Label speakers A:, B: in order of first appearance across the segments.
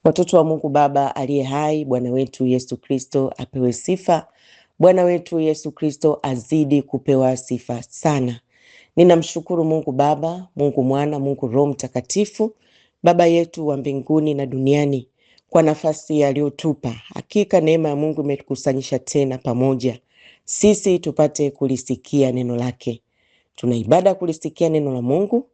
A: Watoto wa Mungu Baba aliye hai, Bwana wetu Yesu Kristo apewe sifa. Bwana wetu Yesu Kristo azidi kupewa sifa sana. Ninamshukuru Mungu Baba, Mungu Mwana, Mungu Roho Mtakatifu, Baba yetu wa mbinguni na duniani, kwa nafasi aliyotupa. Hakika neema ya Mungu imetukusanyisha tena pamoja, sisi tupate kulisikia neno lake. Tuna ibada kulisikia neno la Mungu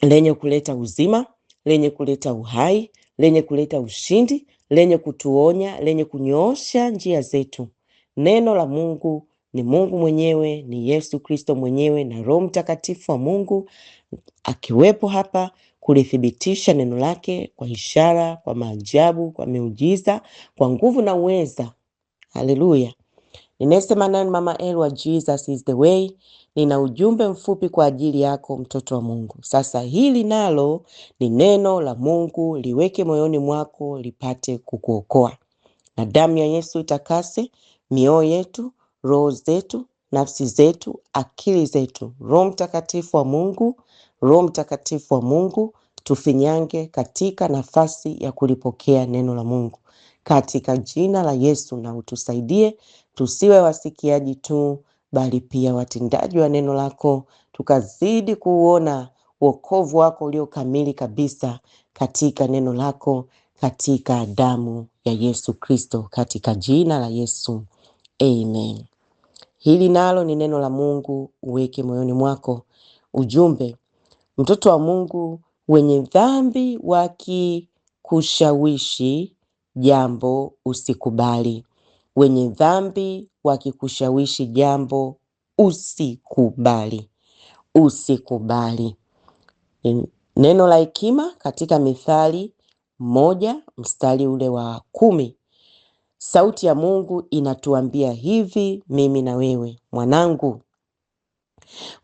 A: lenye kuleta uzima, lenye kuleta uhai, lenye kuleta ushindi, lenye kutuonya, lenye kunyoosha njia zetu. Neno la Mungu ni Mungu mwenyewe, ni Yesu Kristo mwenyewe na Roho Mtakatifu wa Mungu akiwepo hapa kulithibitisha neno lake kwa ishara, kwa maajabu, kwa miujiza, kwa nguvu na uweza. Haleluya. Ninasema nani Mama Elwa, Jesus is the way. Nina ujumbe mfupi kwa ajili yako mtoto wa Mungu. Sasa hili nalo ni neno la Mungu, liweke moyoni mwako lipate kukuokoa. Na damu ya Yesu itakase mioyo yetu, roho zetu, nafsi zetu, akili zetu. Roho Mtakatifu wa Mungu, Roho Mtakatifu wa Mungu, tufinyange katika nafasi ya kulipokea neno la Mungu. Katika jina la Yesu, na utusaidie tusiwe wasikiaji tu, bali pia watendaji wa neno lako, tukazidi kuona wokovu wako ulio kamili kabisa katika neno lako, katika damu ya Yesu Kristo, katika jina la Yesu. Amen. Hili nalo ni neno la Mungu, uweke moyoni mwako. Ujumbe: mtoto wa Mungu, wenye dhambi wakikushawishi jambo usikubali. Wenye dhambi wakikushawishi jambo usikubali. Usikubali. Neno la hekima katika Mithali 1 mstari ule wa 10. Sauti ya Mungu inatuambia hivi, mimi na wewe: mwanangu,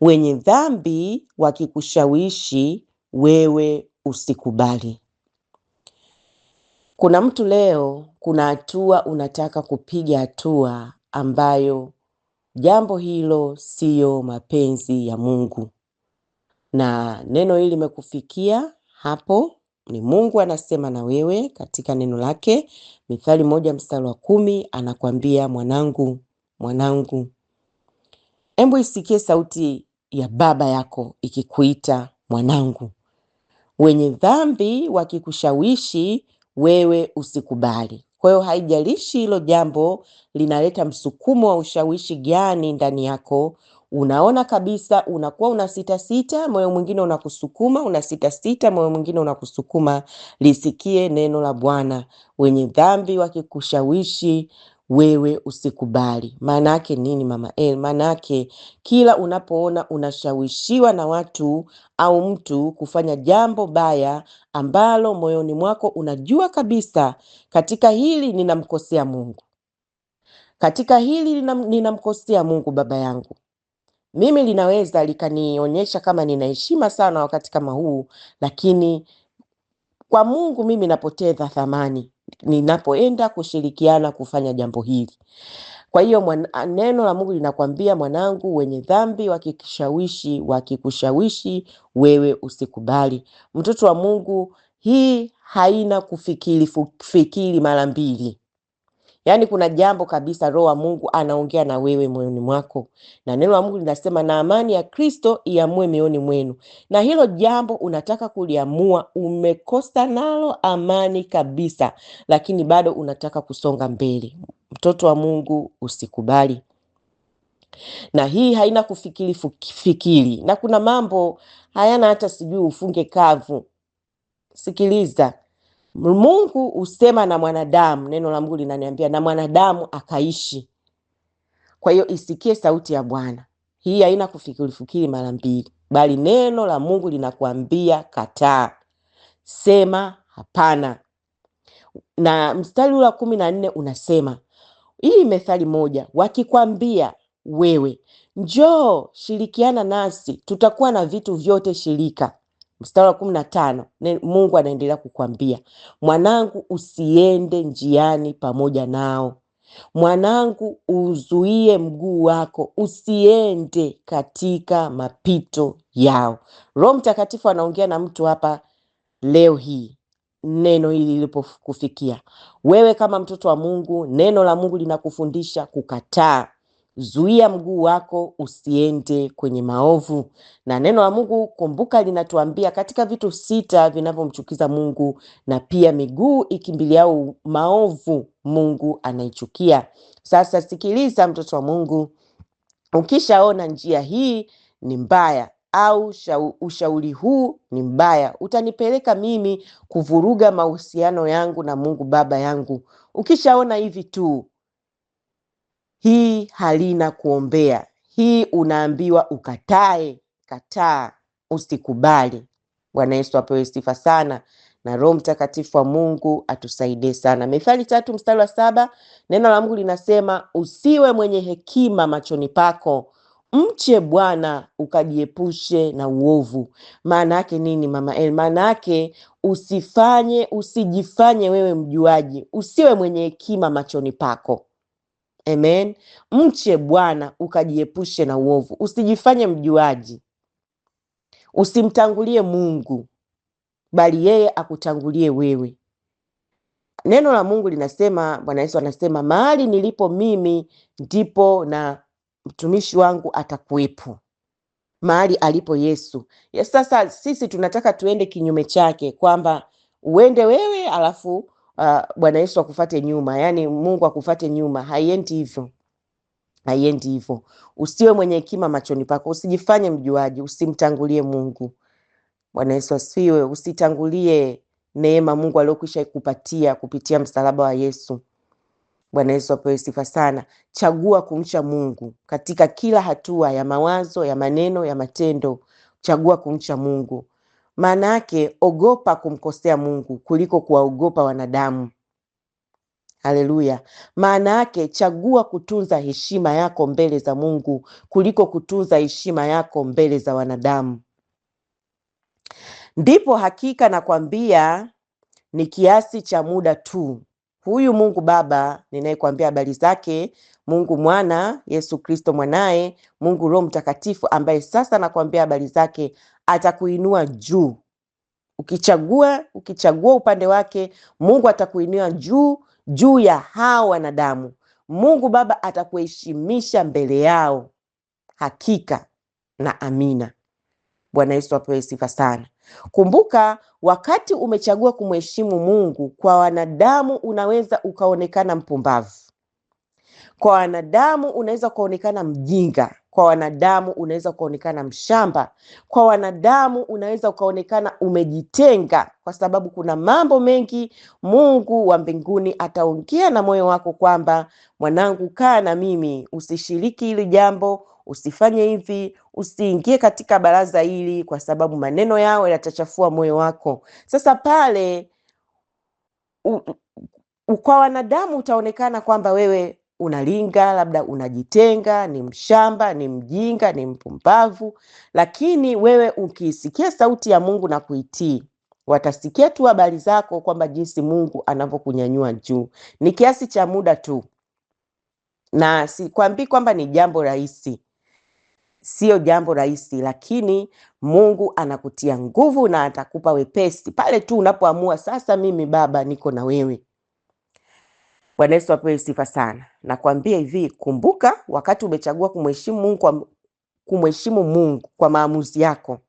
A: wenye dhambi wakikushawishi wewe usikubali. Kuna mtu leo, kuna hatua unataka kupiga hatua ambayo jambo hilo siyo mapenzi ya Mungu. Na neno hili limekufikia hapo, ni Mungu anasema na wewe katika neno lake. Mithali 1 mstari wa 10 anakuambia, mwanangu, mwanangu, hebu isikie sauti ya baba yako ikikuita mwanangu. Wenye dhambi wakikushawishi wewe usikubali. Kwa hiyo haijalishi hilo jambo linaleta msukumo wa ushawishi gani ndani yako, unaona kabisa unakuwa unasita, moyo mwingine unakusukuma, unasita, moyo mwingine unakusukuma, lisikie neno la Bwana. Wenye dhambi wakikushawishi wewe usikubali. Maana yake nini Mama El? Maana yake kila unapoona unashawishiwa na watu au mtu kufanya jambo baya ambalo moyoni mwako unajua kabisa, katika hili ninamkosea Mungu, katika hili ninamkosea Mungu baba yangu, mimi linaweza likanionyesha kama nina heshima sana wakati kama huu, lakini kwa Mungu mimi napoteza thamani ninapoenda kushirikiana kufanya jambo hili. Kwa hiyo neno la Mungu linakwambia, mwanangu, wenye dhambi wakikushawishi wewe usikubali. Mtoto wa Mungu, hii haina kufikiri mara mbili. Yaani kuna jambo kabisa Roho wa Mungu anaongea na wewe moyoni mwako. Na neno la Mungu linasema, na amani ya Kristo iamue mioyoni mwenu. Na hilo jambo unataka kuliamua, umekosa nalo amani kabisa, lakini bado unataka kusonga mbele. Mtoto wa Mungu, usikubali. Na hii haina kufikiri. Na kuna mambo hayana hata sijui ufunge kavu. Sikiliza. Mungu usema na mwanadamu, neno la Mungu linaniambia na mwanadamu akaishi. Kwa hiyo isikie sauti ya Bwana. Hii haina kufikiri mara mbili, bali neno la Mungu linakuambia kataa. Sema hapana. Na mstari wa 14 unasema, hii Methali 1, wakikwambia wewe njoo shirikiana nasi, tutakuwa na vitu vyote shirika. Mstari wa 15 Mungu anaendelea kukwambia, mwanangu, usiende njiani pamoja nao. Mwanangu, uzuie mguu wako, usiende katika mapito yao. Roho Mtakatifu anaongea na mtu hapa leo hii. neno hili lilipokufikia wewe kama mtoto wa Mungu, neno la Mungu linakufundisha kukataa. Zuia mguu wako usiende kwenye maovu. Na neno la Mungu, kumbuka, linatuambia katika vitu 6 vinavyomchukiza Mungu, na pia miguu ikimbiliao maovu Mungu anaichukia. Sasa sikiliza mtoto wa Mungu, ukishaona njia hii ni mbaya au ushauri huu ni mbaya, utanipeleka mimi kuvuruga mahusiano yangu na Mungu Baba yangu. Ukishaona hivi tu, hii halina kuombea. Hii unaambiwa ukatae. Kataa, usikubali. Bwana Yesu apewe sifa sana, na Roho Mtakatifu wa Mungu atusaidie sana. Mithali 3:7, neno la Mungu linasema, usiwe mwenye hekima machoni pako, mche Bwana ukajiepushe na uovu. Maana yake nini, Mama El? Maana yake usijifanye wewe mjuaji, usiwe mwenye hekima machoni pako. Amen. Mche Bwana ukajiepushe na uovu. Usijifanye mjuaji. Usimtangulie Mungu, bali yeye akutangulie wewe. Neno la Mungu linasema, Bwana Yesu anasema, mahali nilipo mimi ndipo na mtumishi wangu atakuwepo. Mahali alipo Yesu. Sasa sisi tunataka tuende kinyume chake, kwamba uende wewe alafu Bwana Yesu akufuate nyuma, yani Mungu akufuate nyuma. Haiendi hivyo. Haiendi hivyo. Usiwe mwenye hekima machoni pako, usijifanye mjuaji, usimtangulie Mungu. Bwana Yesu asifiwe. Usitangulie neema Mungu aliyokwisha kupatia kupitia msalaba wa Yesu. Bwana Yesu apewe sifa sana. Chagua kumcha Mungu katika kila hatua ya mawazo, ya maneno, ya matendo. Chagua kumcha Mungu. Maana yake ogopa kumkosea Mungu kuliko kuwaogopa wanadamu. Haleluya. Maana yake chagua kutunza heshima yako mbele za Mungu kuliko kutunza heshima yako mbele za wanadamu. Ndipo hakika nakwambia ni kiasi cha muda tu. Huyu Mungu Baba ninayekwambia habari zake, Mungu Mwana, Yesu Kristo mwanae, Mungu Roho Mtakatifu ambaye sasa nakwambia habari zake, atakuinua juu. Ukichagua upande wake, Mungu atakuinua juu ya hao wanadamu. Mungu Baba atakuheshimisha mbele yao. Hakika na amina. Bwana Yesu apewe sifa sana. Kumbuka, wakati umechagua kumheshimu Mungu, kwa wanadamu unaweza ukaonekana mpumbavu. Kwa wanadamu unaweza kuonekana mjinga. Kwa wanadamu unaweza kuonekana mshamba. Kwa wanadamu unaweza ukaonekana umejitenga, kwa sababu kuna mambo mengi Mungu wa mbinguni ataongea na moyo wako kwamba, mwanangu, kaa na mimi, usishiriki hili jambo, usifanye hivi, usiingie katika baraza hili, kwa sababu maneno yao yatachafua moyo wako. Sasa pale kwa wanadamu utaonekana kwamba wewe unalinga, labda unajitenga, ni mshamba, ni mjinga, ni mpumbavu. Lakini wewe ukisikia sauti ya Mungu na kuitii, watasikia tu habari zako kwamba jinsi Mungu anavyokunyanyua juu. Ni kiasi cha muda tu. Na sikwambii kwamba ni jambo rahisi. Sio jambo rahisi, lakini Mungu anakutia nguvu na atakupa wepesi pale tu unapoamua, sasa mimi Baba niko na wewe. Bwana Yesu apewe sifa sana. Nakwambia hivi, kumbuka, wakati umechagua kumheshimu Mungu kwa maamuzi yako,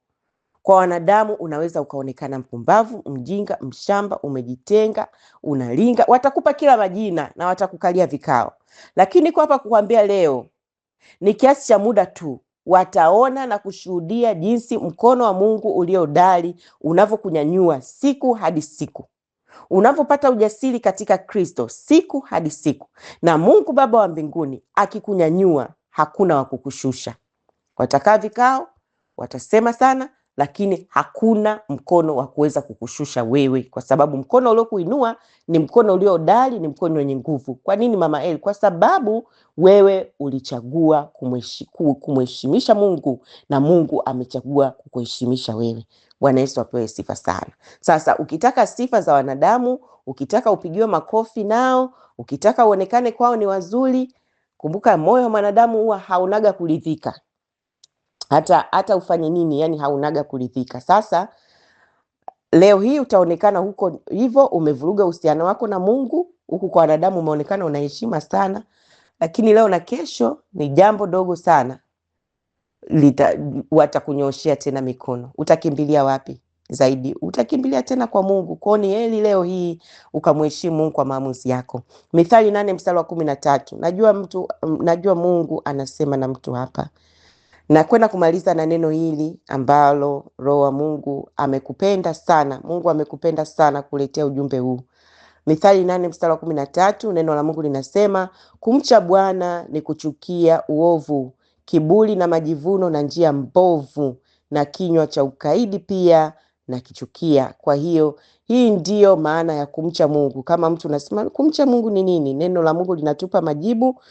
A: kwa wanadamu unaweza ukaonekana mpumbavu, mjinga, mshamba, umejitenga, unalinga. Watakupa kila majina na watakukalia vikao. Lakini kwa hapa kukwambia leo, ni kiasi cha muda tu, wataona na kushuhudia jinsi mkono wa Mungu uliodali unavyokunyanyua siku hadi siku. Unapopata ujasiri katika Kristo siku hadi siku, na Mungu Baba wa mbinguni akikunyanyua, hakuna wa kukushusha. Watakaa vikao, watasema sana, lakini hakuna mkono wa kuweza kukushusha wewe, kwa sababu mkono uliokuinua ni mkono uliodali, ni mkono wenye nguvu. Kwa nini, Mama El? Kwa sababu wewe ulichagua kumheshimisha Mungu, na Mungu amechagua kukuheshimisha wewe. Bwana Yesu apewe sifa sana. Sasa ukitaka sifa za wanadamu, ukitaka upigiwe makofi nao, ukitaka uonekane kwao ni wazuri, kumbuka moyo wa mwanadamu huwa haunaga kuridhika. Hata ufanye nini, yani haunaga kuridhika. Sasa Leo hii utaonekana huko hivyo umevuruga uhusiano wako na Mungu, huku kwa wanadamu umeonekana una heshima sana, lakini leo na kesho ni jambo dogo sana watakunyoshea tena mikono. Utakimbilia wapi zaidi? Utakimbilia tena kwa Mungu. Kwa ni heri leo hii ukamheshimu Mungu kwa maamuzi yako. Mithali 8:13. Najua Mungu anasema na mtu hapa. Na kwenda kumaliza na neno hili ambalo Roho wa Mungu amekupenda sana. Mungu amekupenda sana kuletea ujumbe huu. Mithali 8:13, neno la Mungu linasema, kumcha Bwana ni kuchukia uovu, kiburi na majivuno na njia mbovu, na kinywa cha ukaidi pia na kichukia. Kwa hiyo hii ndiyo maana ya kumcha Mungu. Kama mtu unasema kumcha Mungu ni nini? Neno la Mungu linatupa majibu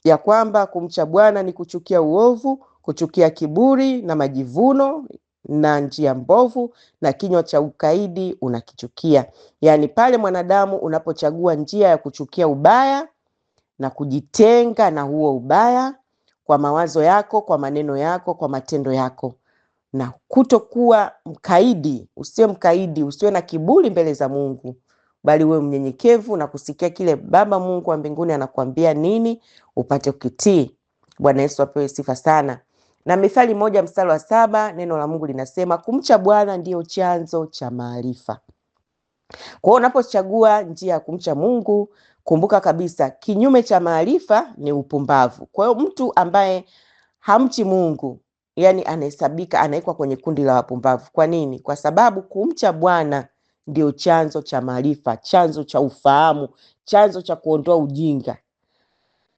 A: ya kwamba kumcha Bwana ni kuchukia uovu, kuchukia kiburi na majivuno na njia mbovu, na kinywa cha ukaidi unakichukia. Yaani pale mwanadamu unapochagua njia ya kuchukia ubaya na kujitenga na huo ubaya kwa mawazo yako, kwa maneno yako, kwa matendo yako, na kutokuwa mkaidi, usiwe na kiburi mbele za Mungu, bali uwe mnyenyekevu na kusikia kile Baba Mungu wa mbinguni anakuambia nini, upate kukitii. Bwana Yesu apewe sifa sana. Na Mithali 1:7, neno la Mungu linasema, kumcha Bwana ndio chanzo cha maarifa. Kwa hiyo unapochagua njia ya kumcha Mungu, kumbuka kabisa kinyume cha maarifa ni upumbavu. Kwa hiyo mtu ambaye hamchi Mungu, yani anahesabika, anaekwa kwenye kundi la wapumbavu. Kwa nini? Kwa sababu kumcha Bwana ndio chanzo cha maarifa, chanzo cha ufahamu, chanzo cha kuondoa ujinga.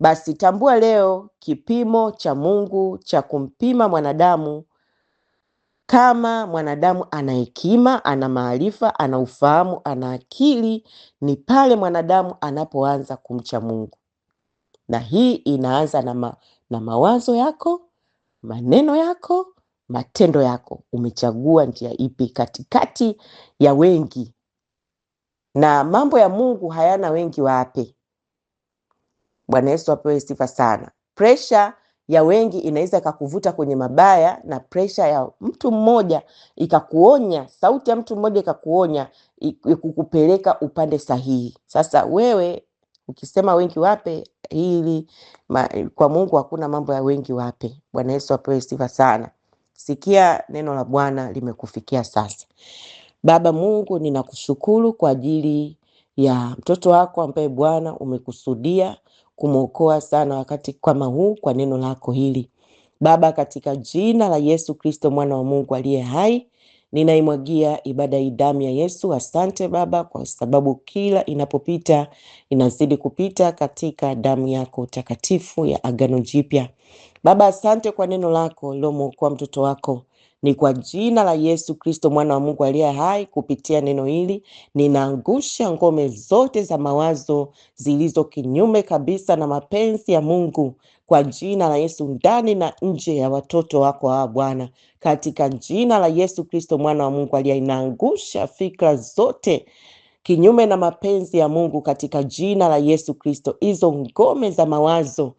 A: Basi tambua leo kipimo cha Mungu cha kumpima mwanadamu, kama mwanadamu ana hekima, ana maarifa, ana ufahamu, ana akili, ni pale mwanadamu anapoanza kumcha Mungu. Na hii inaanza na mawazo yako, maneno yako, matendo yako. Umechagua njia ipi katikati ya wengi? Na mambo ya Mungu hayana wengi wape. Bwana Yesu apewe sifa sana. Pressure ya wengi inaweza ikakuvuta kwenye mabaya, na pressure ya mtu mmoja ikakuonya, sauti ya mtu mmoja ikakuonya, kukupeleka upande sahihi. Sasa wewe ukisema wengi wape, kwa Mungu hakuna mambo ya wengi wape. Bwana Yesu apewe sifa sana. Sikia neno la Bwana limekufikia sasa. Baba Mungu, ninakushukuru kwa ajili ya mtoto wako ambaye Bwana umekusudia kumwokoa sana wakati kama huu kwa neno lako hili. Baba, katika jina la Yesu Kristo mwana wa Mungu aliye hai, ninaimwagia ibada hii damu ya Yesu. Asante Baba, kwa sababu kila inapopita inazidi kupita katika damu yako takatifu ya Agano Jipya. Baba, asante kwa neno lako lilomwokoa mtoto wako. Ni kwa jina la Yesu Kristo mwana wa Mungu aliye hai, kupitia neno hili ninaangusha ngome zote za mawazo zilizo kinyume kabisa na mapenzi ya Mungu, kwa jina la Yesu, ndani na nje ya watoto wako hawa Bwana, katika jina la Yesu Kristo mwana wa Mungu aliye hai. Inaangusha fikra zote kinyume na mapenzi ya Mungu katika jina la Yesu Kristo. Hizo ngome za mawazo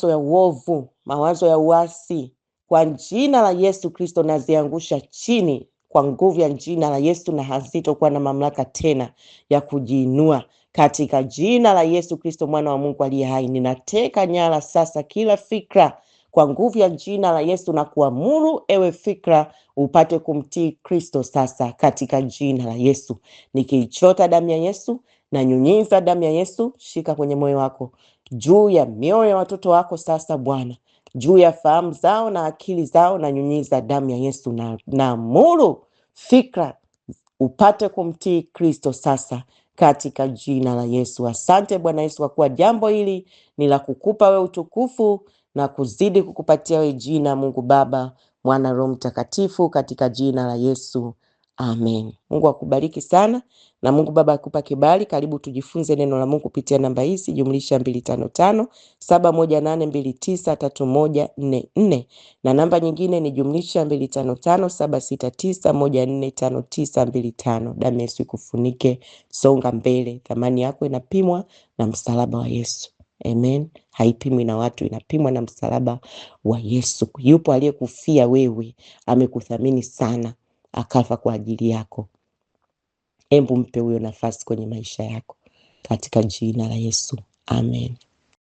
A: ya uovu, mawazo ya uasi, kwa jina la Yesu Kristo naziangusha chini kwa nguvu ya jina la Yesu, na hazitokuwa na mamlaka tena ya kujiinua katika jina la Yesu Kristo mwana wa Mungu aliye hai. Ninateka nyara sasa kila fikra kwa nguvu ya jina la Yesu, na kuamuru ewe fikra upate kumtii Kristo sasa katika jina la Yesu. Nikiichota damu ya Yesu na nyunyiza damu ya Yesu, shika kwenye moyo wako, juu ya mioyo ya watoto wako sasa Bwana, juu ya fahamu zao na akili zao, na nyunyiza damu ya Yesu, na amuru fikra upate kumtii Kristo sasa katika jina la Yesu. Asante Bwana Yesu, kwa kuwa jambo hili ni la kukupa we utukufu na kuzidi kukupatia we jina, Mungu Baba, Mwana, Roho Mtakatifu, katika jina la Yesu. Amen. Mungu akubariki sana, na Mungu Baba akupa kibali. Karibu tujifunze neno la Mungu kupitia namba hizi +255 718293144, na namba nyingine ni +255 769145925. Damu Yesu ikufunike, songa mbele. Thamani yako inapimwa na msalaba wa Yesu. Amen. Haipimwi na watu, inapimwa na msalaba wa Yesu. Yupo aliyekufia wewe, amekuthamini sana, akafa kwa ajili yako. Hebu mpe huyo nafasi kwenye maisha yako katika jina la Yesu. Amen.